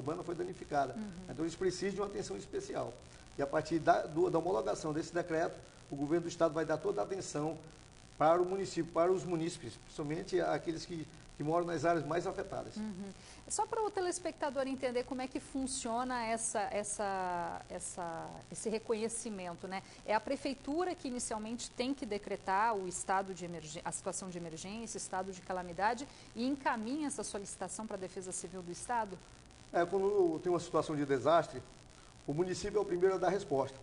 urbana foi danificada. Então eles precisam de uma atenção especial. E a partir da homologação desse decreto, o governo do estado vai dar toda a atenção para o município, para os munícipes, principalmente aqueles que moram nas áreas mais afetadas. Só para o telespectador entender como é que funciona esse reconhecimento, né? É a prefeitura que inicialmente tem que decretar o estado de emergência, a situação de emergência, estado de calamidade, e encaminha essa solicitação para a Defesa Civil do Estado? Quando tem uma situação de desastre, o município é o primeiro a dar resposta.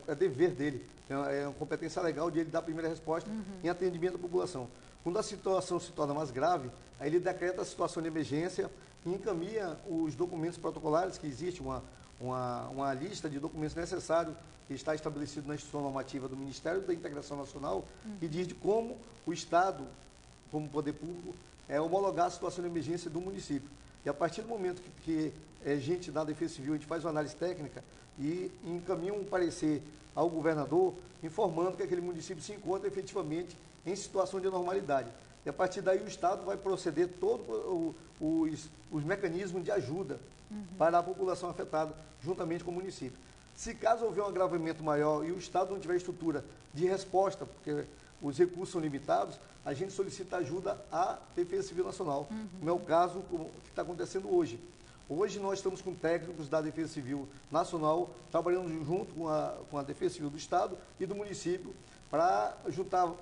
É dever dele, é uma competência legal de ele dar a primeira resposta em atendimento à população. Quando a situação se torna mais grave, aí ele decreta a situação de emergência e encaminha os documentos protocolares, que existe uma lista de documentos necessários que está estabelecido na instituição normativa do Ministério da Integração Nacional, que diz de como o Estado, como poder público, homologar a situação de emergência do município. E a partir do momento que a gente, da Defesa Civil, a gente faz uma análise técnica e encaminha um parecer ao governador, informando que aquele município se encontra efetivamente em situação de normalidade. E a partir daí o Estado vai proceder todos os mecanismos de ajuda para a população afetada, juntamente com o município. Se caso houver um agravamento maior e o Estado não tiver estrutura de resposta, porque os recursos são limitados, a gente solicita ajuda à Defesa Civil Nacional, como é o caso que está acontecendo hoje. Hoje nós estamos com técnicos da Defesa Civil Nacional, trabalhando junto com a Defesa Civil do Estado e do município, para juntar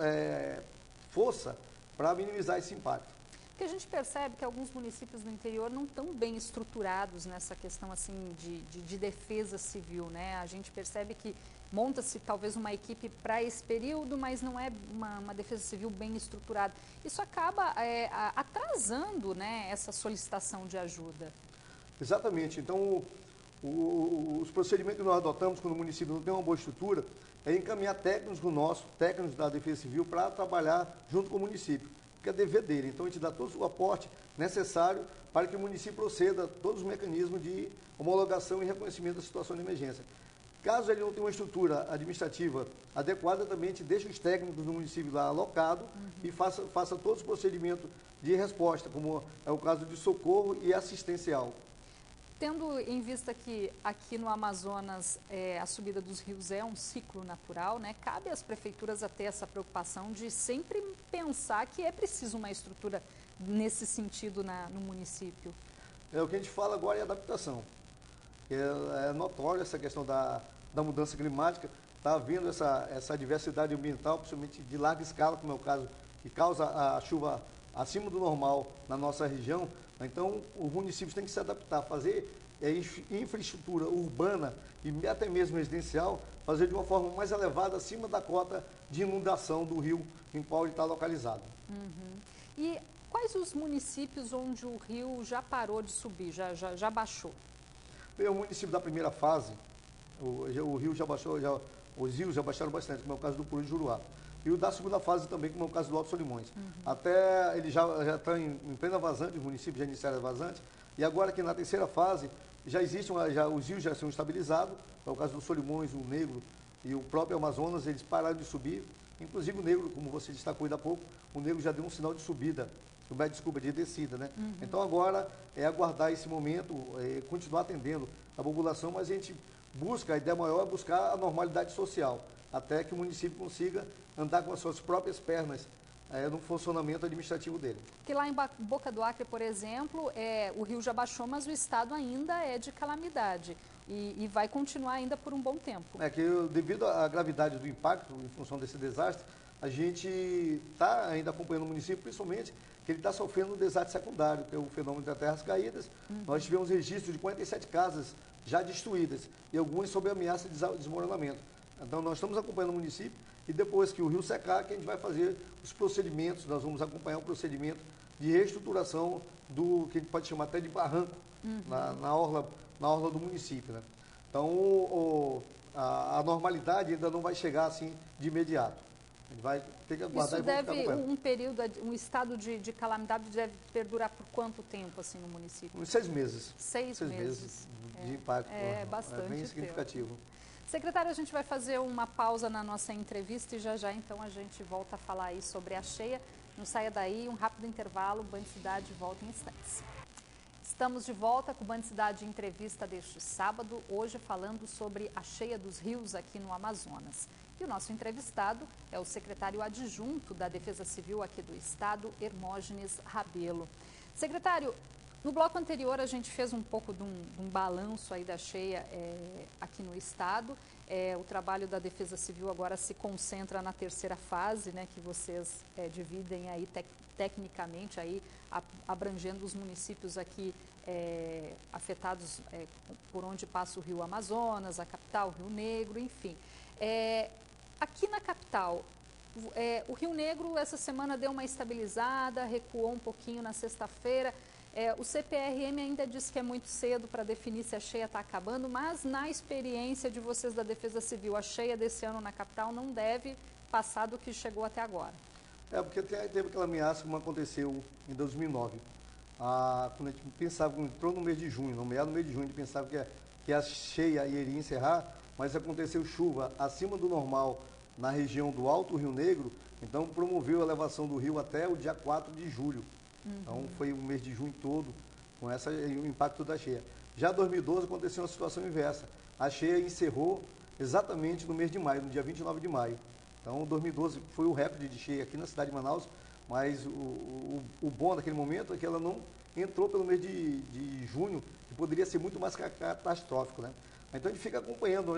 força para minimizar esse impacto. Porque a gente percebe que alguns municípios do interior não estão bem estruturados nessa questão assim de defesa civil, né? A gente percebe que monta-se talvez uma equipe para esse período, mas não é uma defesa civil bem estruturada. Isso acaba atrasando, né, essa solicitação de ajuda. Exatamente. Então, os procedimentos que nós adotamos quando o município não tem uma boa estrutura é encaminhar técnicos da Defesa Civil, para trabalhar junto com o município, que é dever dele. Então, a gente dá todo o aporte necessário para que o município proceda todos os mecanismos de homologação e reconhecimento da situação de emergência. Caso ele não tenha uma estrutura administrativa adequada, também a gente deixa os técnicos do município lá alocados e faça todos os procedimentos de resposta, como é o caso de socorro e assistencial. Tendo em vista que aqui no Amazonas a subida dos rios é um ciclo natural, né? Cabe às prefeituras a ter essa preocupação de sempre pensar que é preciso uma estrutura nesse sentido no município. O que a gente fala agora é adaptação. É notório essa questão da mudança climática, está havendo essa diversidade ambiental, principalmente de larga escala, como é o caso que causa a chuva acima do normal na nossa região. Então, os municípios têm que se adaptar, fazer infraestrutura urbana e até mesmo residencial, fazer de uma forma mais elevada, acima da cota de inundação do rio em qual ele está localizado. E quais os municípios onde o rio já parou de subir, já baixou? O município da primeira fase, o rio já baixou, os rios já baixaram bastante, como é o caso do Puru e Juruá. E o da segunda fase também, como é o caso do Alto Solimões. Até ele já está em plena vazante, os municípios já iniciaram a vazante, e agora que na terceira fase já existe, os rios já são estabilizados, é o caso do Solimões, o Negro e o próprio Amazonas, eles pararam de subir, inclusive o Negro, como você destacou ainda há pouco, o Negro já deu um sinal de subida, de descida, né? Então agora é aguardar esse momento, continuar atendendo a população, mas a gente busca, a ideia maior é buscar a normalidade social, até que o município consiga andar com as suas próprias pernas no funcionamento administrativo dele. Porque lá em Boca do Acre, por exemplo, o rio já baixou, mas o estado ainda é de calamidade e vai continuar ainda por um bom tempo. Devido à gravidade do impacto em função desse desastre, a gente está ainda acompanhando o município, principalmente que ele está sofrendo um desastre secundário, que é o fenômeno das terras caídas. Nós tivemos registro de 47 casas já destruídas e algumas sob ameaça de desmoronamento. Então, nós estamos acompanhando o município e depois que o rio secar, que a gente vai fazer os procedimentos, nós vamos acompanhar o procedimento de reestruturação do que a gente pode chamar até de barranco na orla do município, né? Então, a normalidade ainda não vai chegar assim de imediato. A gente vai ter que aguardar. Isso um estado de calamidade deve perdurar por quanto tempo assim no município? Uns 6 meses. 6 meses de impacto. É bastante. É bem significativo. Secretário, a gente vai fazer uma pausa na nossa entrevista e já então a gente volta a falar aí sobre a cheia. Não saia daí, um rápido intervalo, Band Cidade volta em instantes. Estamos de volta com o Band Cidade Entrevista deste sábado, hoje falando sobre a cheia dos rios aqui no Amazonas. E o nosso entrevistado é o secretário adjunto da Defesa Civil aqui do estado, Hermógenes Rabelo. Secretário, no bloco anterior a gente fez um pouco de um balanço aí da cheia aqui no estado. O trabalho da Defesa Civil agora se concentra na terceira fase, né, que vocês dividem aí tecnicamente, aí, abrangendo os municípios aqui afetados por onde passa o rio Amazonas, a capital, Rio Negro, enfim. Aqui na capital, o Rio Negro essa semana deu uma estabilizada, recuou um pouquinho na sexta-feira. O CPRM ainda diz que é muito cedo para definir se a cheia está acabando, mas na experiência de vocês da Defesa Civil, a cheia desse ano na capital não deve passar do que chegou até agora. Porque teve aquela ameaça como aconteceu em 2009. Quando a gente pensava, quando entrou no mês de junho, no meado do mês de junho, a gente pensava que a cheia iria encerrar, mas aconteceu chuva acima do normal na região do Alto Rio Negro, então promoveu a elevação do rio até o dia 4 de julho. Então foi o mês de junho todo com o impacto da cheia. Já em 2012 aconteceu uma situação inversa. A cheia encerrou exatamente no mês de maio, no dia 29 de maio. Então 2012 foi o recorde de cheia aqui na cidade de Manaus, mas o bom naquele momento é que ela não entrou pelo mês de junho, que poderia ser muito mais catastrófico, né? Então a gente fica acompanhando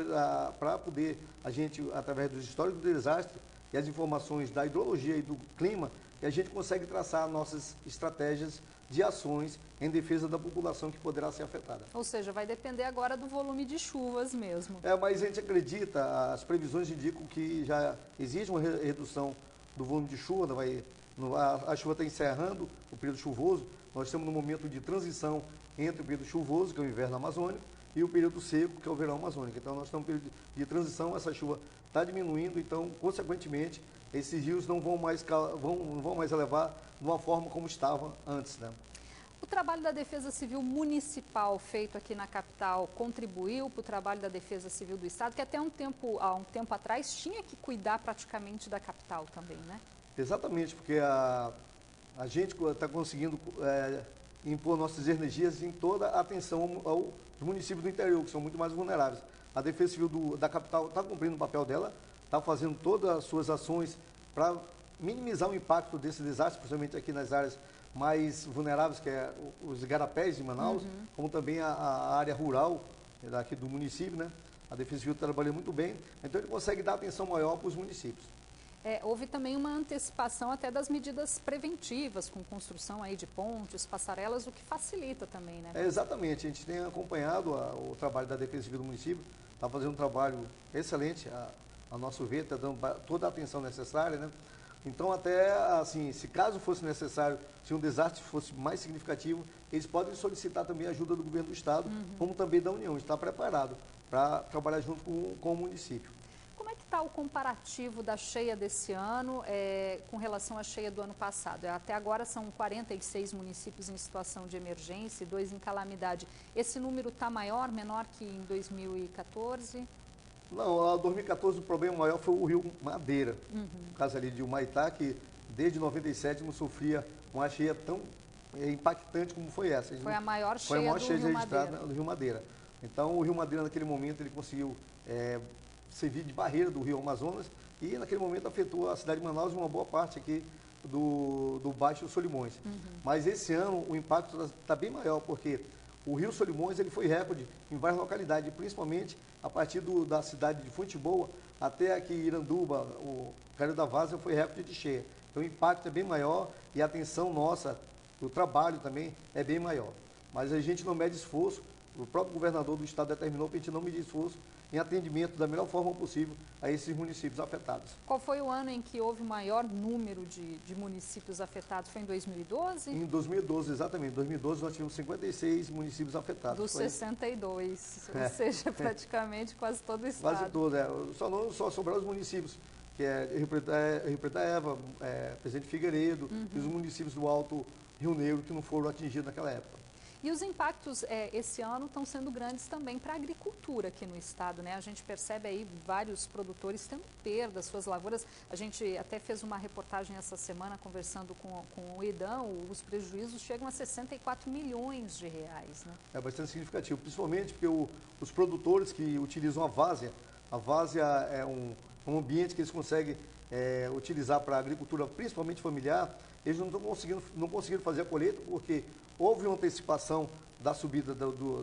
para poder a gente, através dos históricos do desastre e as informações da hidrologia e do clima, que a gente consegue traçar nossas estratégias de ações em defesa da população que poderá ser afetada. Ou seja, vai depender agora do volume de chuvas mesmo. Mas a gente acredita, as previsões indicam que já existe uma redução do volume de chuva, a chuva está encerrando o período chuvoso, nós estamos num momento de transição entre o período chuvoso, que é o inverno amazônico, e o período seco, que é o verão amazônico. Então nós estamos num período de transição, essa chuva está diminuindo, então, consequentemente, esses rios não vão mais elevar de uma forma como estava antes, né? O trabalho da Defesa Civil Municipal feito aqui na capital contribuiu para o trabalho da Defesa Civil do Estado, que até há um tempo atrás tinha que cuidar praticamente da capital também, né? Exatamente, porque a gente está conseguindo impor nossas energias em toda a atenção aos municípios do interior, que são muito mais vulneráveis. A Defesa Civil da capital está cumprindo o papel dela, está fazendo todas as suas ações para minimizar o impacto desse desastre, principalmente aqui nas áreas mais vulneráveis, que é os igarapés de Manaus, como também a área rural daqui do município, né? A Defesa Civil trabalha muito bem, então ele consegue dar atenção maior para os municípios. Houve também uma antecipação até das medidas preventivas, com construção aí de pontes, passarelas, o que facilita também, né? Exatamente, a gente tem acompanhado o trabalho da Defesa Civil do município, está fazendo um trabalho excelente, a nosso ver, está dando toda a atenção necessária, né? Então, até assim, se caso fosse necessário, se um desastre fosse mais significativo, eles podem solicitar também a ajuda do governo do estado, como também da União, está preparado para trabalhar junto com o município. Como é que está o comparativo da cheia desse ano com relação à cheia do ano passado? Até agora são 46 municípios em situação de emergência e 2 em calamidade. Esse número está maior, menor que em 2014? Não, em 2014 o problema maior foi o rio Madeira. No caso ali de Humaitá, que desde 97 não sofria uma cheia tão impactante como foi essa. Foi a maior cheia registrada do rio Madeira. Então o rio Madeira naquele momento ele conseguiu servir de barreira do rio Amazonas e naquele momento afetou a cidade de Manaus e uma boa parte aqui do Baixo Solimões. Mas esse ano o impacto está bem maior, porque o rio Solimões ele foi recorde em várias localidades, principalmente a partir da cidade de Fonte Boa até aqui Iranduba, o Cario da Várzea foi recorde de cheia. Então o impacto é bem maior e a atenção nossa, o trabalho também é bem maior. Mas a gente não mede esforço, o próprio governador do estado determinou que a gente não medir esforço em atendimento da melhor forma possível a esses municípios afetados. Qual foi o ano em que houve o maior número de municípios afetados? Foi em 2012? Em 2012, exatamente. Em 2012 nós tivemos 56 municípios afetados. Dos 62, ou seja, praticamente quase todo o estado. Quase todo, só sobraram os municípios, que é Rio Preto da Eva, Presidente Figueiredo, e os municípios do Alto Rio Negro que não foram atingidos naquela época. E os impactos esse ano estão sendo grandes também para a agricultura aqui no estado, né? A gente percebe aí vários produtores tendo perdas, suas lavouras. A gente até fez uma reportagem essa semana conversando com o IDAM, os prejuízos chegam a 64 milhões de reais, né? É bastante significativo, principalmente porque os produtores que utilizam a várzea é um ambiente que eles conseguem utilizar para a agricultura, principalmente familiar. Eles não conseguiram fazer a colheita porque houve uma antecipação da subida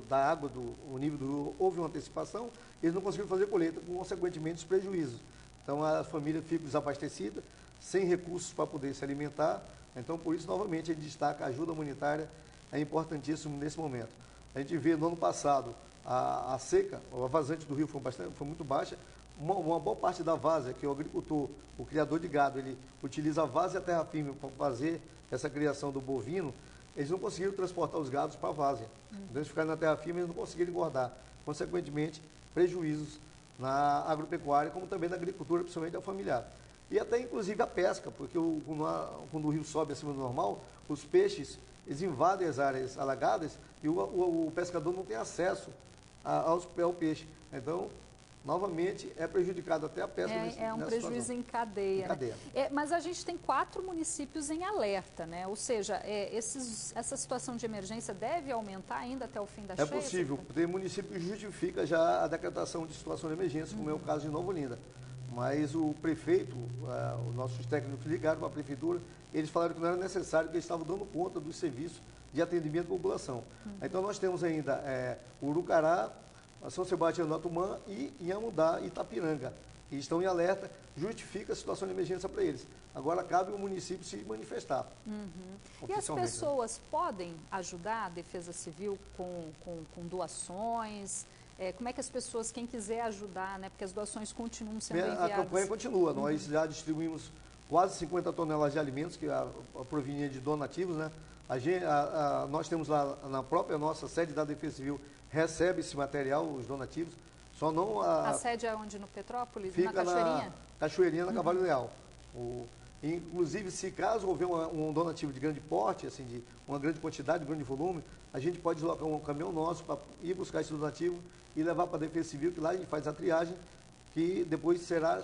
da água, o nível do rio, houve uma antecipação, eles não conseguiram fazer a colheita, consequentemente os prejuízos. Então a família fica desabastecida, sem recursos para poder se alimentar. Então por isso, novamente, a gente destaca a ajuda humanitária, é importantíssimo nesse momento. A gente vê no ano passado a seca, a vazante do rio foi muito baixa. Uma boa parte da várzea, que o agricultor, o criador de gado, ele utiliza a várzea e a terra firme para fazer essa criação do bovino, eles não conseguiram transportar os gados para a várzea. Então eles ficaram na terra firme e não conseguiram engordar. Consequentemente, prejuízos na agropecuária, como também na agricultura, principalmente a familiar. E até inclusive a pesca, porque quando o rio sobe acima do normal, os peixes eles invadem as áreas alagadas e o pescador não tem acesso ao peixe. Então, novamente, é prejudicado até a pesca. É um prejuízo situação. Em cadeia. Né? Mas a gente tem 4 municípios em alerta, né? Ou seja, essa situação de emergência deve aumentar ainda até o fim da cheia? É possível. Tem município que justifica já a decretação de situação de emergência, como é o caso de Nova Olinda. Mas o prefeito, os nossos técnicos ligaram para a prefeitura, eles falaram que não era necessário, que eles estavam dando conta do serviço de atendimento à população. Então nós temos ainda Urucará, São Sebastião do Atumã e Inhamudá e Itapiranga, que estão em alerta, justifica a situação de emergência para eles. Agora cabe o município se manifestar. E as pessoas podem ajudar a Defesa Civil com doações? Como é que as pessoas, quem quiser ajudar, né? Porque as doações continuam sendo enviadas. A campanha continua. Nós já distribuímos quase 50 toneladas de alimentos, que provenientes de donativos, né? Nós temos lá na própria nossa sede da Defesa Civil, recebe esse material, os donativos. Só não a sede é onde? No Petrópolis? Fica na Cachoeirinha? Na Cachoeirinha, na Cavalho Leal. Inclusive, se caso houver um donativo de grande porte, assim, de uma grande quantidade, de grande volume, a gente pode deslocar um caminhão nosso para ir buscar esse donativo e levar para a Defesa Civil, que lá a gente faz a triagem, que depois será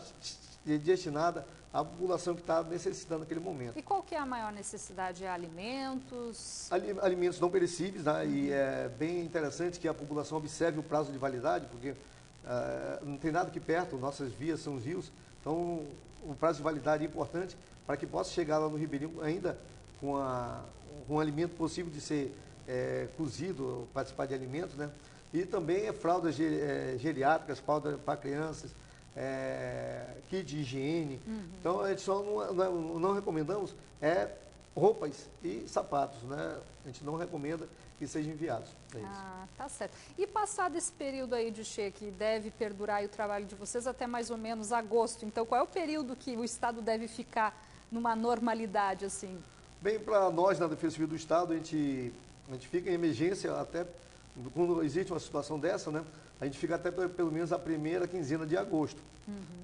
destinada à população que está necessitando naquele momento. E qual que é a maior necessidade? É alimentos? Alimentos não perecíveis, né? E é bem interessante que a população observe o prazo de validade, porque não tem nada aqui perto, nossas vias são os rios, então o prazo de validade é importante para que possa chegar lá no Ribeirinho ainda com um alimento possível de ser cozido, participar de alimentos, né? E também fraldas geriátricas, fraldas para crianças, kit de higiene. Então, a gente só não recomendamos roupas e sapatos, né? A gente não recomenda que sejam enviados. Tá certo. E passado esse período aí de cheia, que deve perdurar aí o trabalho de vocês até mais ou menos agosto, então qual é o período que o Estado deve ficar numa normalidade, assim? Bem, para nós na Defesa Civil do Estado, a gente fica em emergência até quando existe uma situação dessa, né? A gente fica até pelo menos a primeira quinzena de agosto.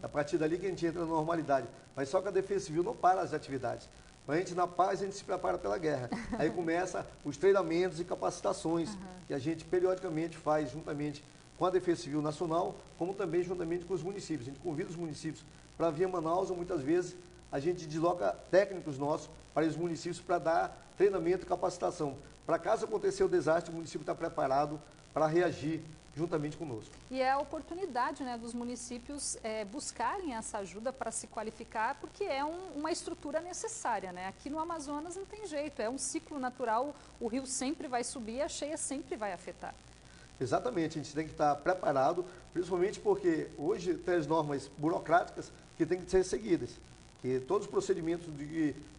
A partir dali que a gente entra na normalidade. Mas só que a Defesa Civil não para as atividades. A gente, na paz, a gente se prepara pela guerra. Aí começa os treinamentos e capacitações que a gente periodicamente faz juntamente com a Defesa Civil Nacional, como também juntamente com os municípios. A gente convida os municípios para vir a Manaus, ou muitas vezes a gente desloca técnicos nossos para os municípios para dar treinamento e capacitação. Para caso acontecer o desastre, o município está preparado para reagir juntamente conosco. E é a oportunidade, né, dos municípios buscarem essa ajuda para se qualificar, porque é uma estrutura necessária, né? Aqui no Amazonas não tem jeito, é um ciclo natural, o rio sempre vai subir, a cheia sempre vai afetar. Exatamente, a gente tem que estar preparado, principalmente porque hoje tem as normas burocráticas que têm que ser seguidas. Que todos os procedimentos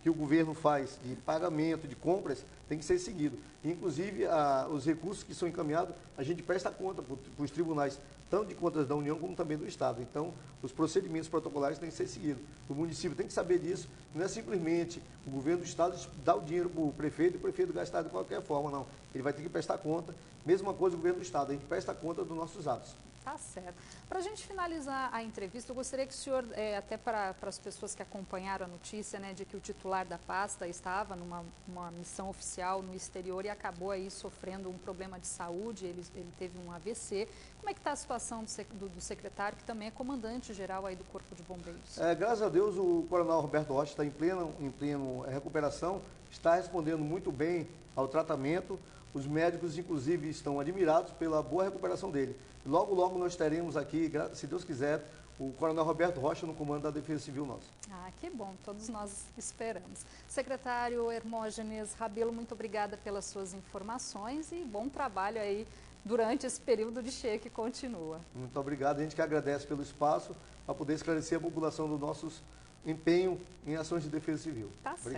que o governo faz de pagamento, de compras, tem que ser seguido. Inclusive, os recursos que são encaminhados, a gente presta conta para os tribunais, tanto de contas da União como também do Estado. Então, os procedimentos protocolares têm que ser seguidos. O município tem que saber disso. Não é simplesmente o governo do Estado dar o dinheiro para o prefeito e o prefeito gastar de qualquer forma, não. Ele vai ter que prestar conta. Mesma coisa o governo do Estado, a gente presta conta dos nossos atos. Tá certo. Para a gente finalizar a entrevista, eu gostaria que o senhor, até para as pessoas que acompanharam a notícia, né, de que o titular da pasta estava numa missão oficial no exterior e acabou aí sofrendo um problema de saúde, ele teve um AVC. Como é que está a situação do secretário, que também é comandante-geral aí do Corpo de Bombeiros? Graças a Deus, o coronel Roberto Rocha está em plena recuperação, está respondendo muito bem ao tratamento. Os médicos, inclusive, estão admirados pela boa recuperação dele. Logo, logo nós teremos aqui, se Deus quiser, o coronel Roberto Rocha no comando da Defesa Civil nossa. Ah, que bom, todos nós esperamos. Secretário Hermógenes Rabelo, muito obrigada pelas suas informações e bom trabalho aí durante esse período de cheia que continua. Muito obrigado, a gente que agradece pelo espaço para poder esclarecer a população do nosso empenho em ações de defesa civil. Tá certo.